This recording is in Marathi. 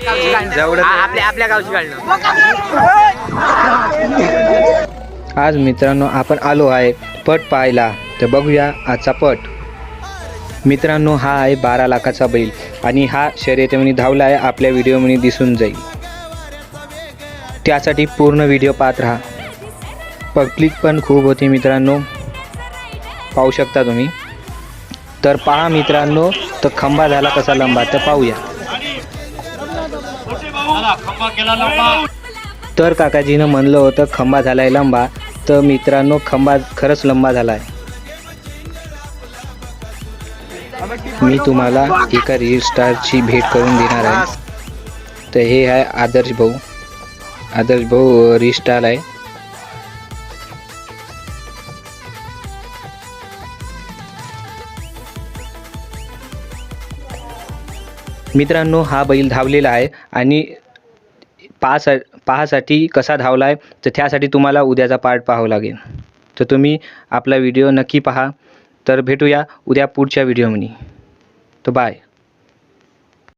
आपल्या गावची काढणं. आज मित्रांनो आपण आलो आहे पट पाहायला. तर बघूया आजचा पट. मित्रांनो हा आहे 12 लाखाचा बैल आणि हा शर्यतीमध्ये धावला आहे, आपल्या व्हिडिओमध्ये दिसून जाईल. त्यासाठी पूर्ण व्हिडिओ पाहत राहा. पब्लिक पण खूप होती मित्रांनो, पाहू शकता तुम्ही. तर पहा मित्रांनो, तर खंबा झाला कसा लंबा, तर पाहूया. तर काकाजीनं म्हणलं होतं खंबा झालाय लंबा, तर मित्रांनो खंबा खरंच लंबा झालाय. मी तुम्हाला एका रील स्टारची भेट करून देणार आहे. तर हे आहे आदर्श भाऊ रील स्टार आहे. मित्रांनो हा बैल धावलेला आहे आणि पाहासाठी कसा धावला आहे, तर त्यासाठी तुम्हाला उद्याचा पार्ट पाहावं लागेल. तर तुम्ही आपला व्हिडिओ नक्की पहा. तर भेटूया उद्या पुढच्या व्हिडिओमध्ये. तर बाय.